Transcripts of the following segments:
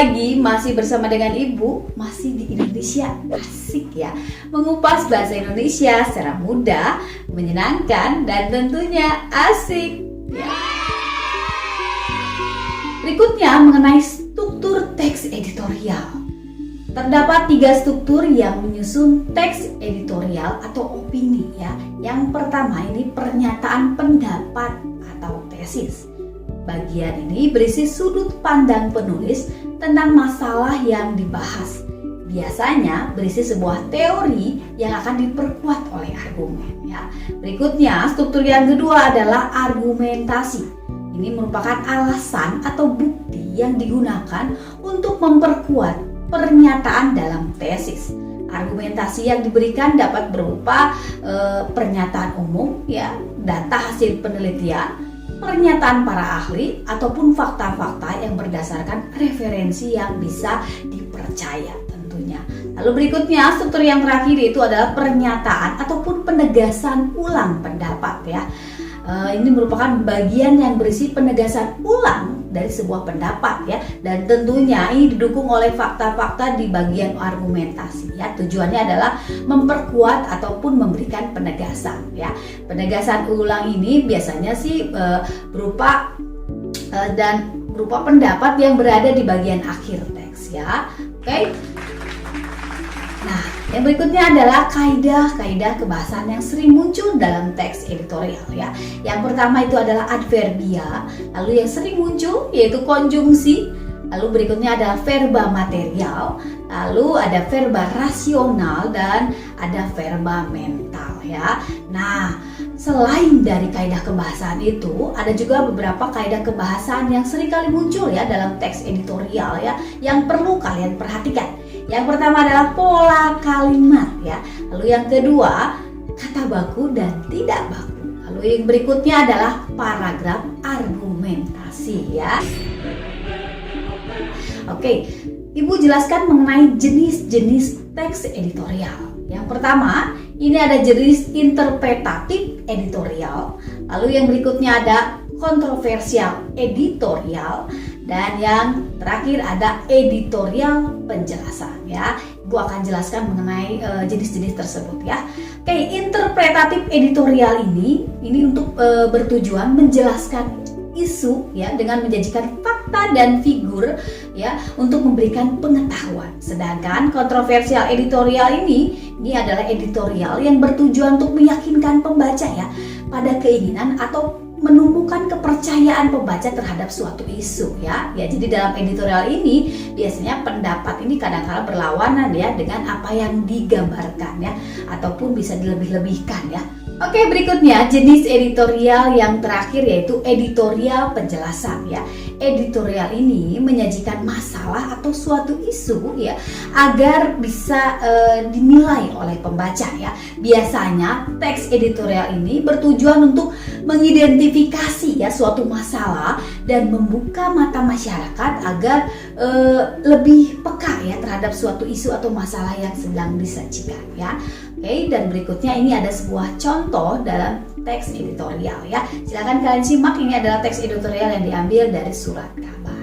lagi, masih bersama dengan Ibu, masih di Indonesia. Asik ya, mengupas bahasa Indonesia secara mudah, menyenangkan, dan tentunya asik ya. Berikutnya mengenai struktur teks editorial. Terdapat 3 struktur yang menyusun teks editorial atau opini ya. Yang pertama ini pernyataan pendapat atau tesis. Bagian ini berisi sudut pandang penulis tentang masalah yang dibahas. Biasanya berisi sebuah teori yang akan diperkuat oleh argumen ya. Berikutnya, struktur yang kedua adalah argumentasi. Ini merupakan alasan atau bukti yang digunakan untuk memperkuat pernyataan dalam tesis. Argumentasi yang diberikan dapat berupa pernyataan umum ya, data hasil penelitian, pernyataan para ahli, ataupun fakta-fakta yang berdasarkan referensi yang bisa dipercaya tentunya. Lalu berikutnya, struktur yang terakhir itu adalah pernyataan ataupun penegasan ulang pendapat ya. Ini merupakan bagian yang berisi penegasan ulang dari sebuah pendapat ya, dan tentunya ini didukung oleh fakta-fakta di bagian argumentasi ya. Tujuannya adalah memperkuat ataupun memberikan penegasan ya. Penegasan ulang ini biasanya sih berupa pendapat yang berada di bagian akhir teks ya. Oke. Nah, yang berikutnya adalah kaidah-kaidah kebahasan yang sering muncul dalam teks editorial ya. Yang pertama itu adalah adverbia, lalu yang sering muncul yaitu konjungsi, lalu berikutnya adalah verba material, lalu ada verba rasional, dan ada verba mental ya. Nah, selain dari kaidah kebahasan itu, ada juga beberapa kaidah kebahasan yang sering kali muncul ya dalam teks editorial ya, yang perlu kalian perhatikan. Yang pertama adalah pola kalimat ya. Lalu yang kedua, kata baku dan tidak baku. Lalu yang berikutnya adalah paragraf argumentasi ya. Oke, Ibu jelaskan mengenai jenis-jenis teks editorial. Yang pertama, ini ada jenis interpretatif editorial. Lalu yang berikutnya ada kontroversial editorial, dan yang terakhir ada editorial penjelasan ya. Ibu akan jelaskan mengenai jenis-jenis tersebut ya. Oke, interpretatif editorial ini untuk bertujuan menjelaskan isu ya dengan menjanjikan fakta dan figur ya untuk memberikan pengetahuan. Sedangkan kontroversial editorial ini adalah editorial yang bertujuan untuk meyakinkan pembaca ya pada keinginan atau menumbuhkan kepercayaan pembaca terhadap suatu isu ya. Ya, jadi dalam editorial ini biasanya pendapat ini kadang-kala berlawanan ya dengan apa yang digambarkan ya, ataupun bisa dilebih-lebihkan ya. Oke, berikutnya jenis editorial yang terakhir yaitu editorial penjelasan ya. Editorial ini menyajikan masalah atau suatu isu ya agar bisa dinilai oleh pembaca ya. Biasanya teks editorial ini bertujuan untuk mengidentifikasi ya suatu masalah dan membuka mata masyarakat agar lebih peka ya terhadap suatu isu atau masalah yang sedang disajikan ya. Oke, dan berikutnya ini ada sebuah contoh dalam teks editorial ya. Silakan kalian simak, ini adalah teks editorial yang diambil dari surat kabar.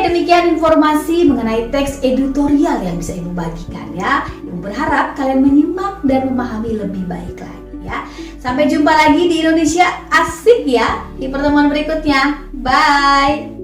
Demikian informasi mengenai teks editorial yang bisa Ibu bagikan ya. Ibu berharap kalian menyimak dan memahami lebih baik lagi ya. Sampai jumpa lagi di Indonesia Asik ya di pertemuan berikutnya. Bye.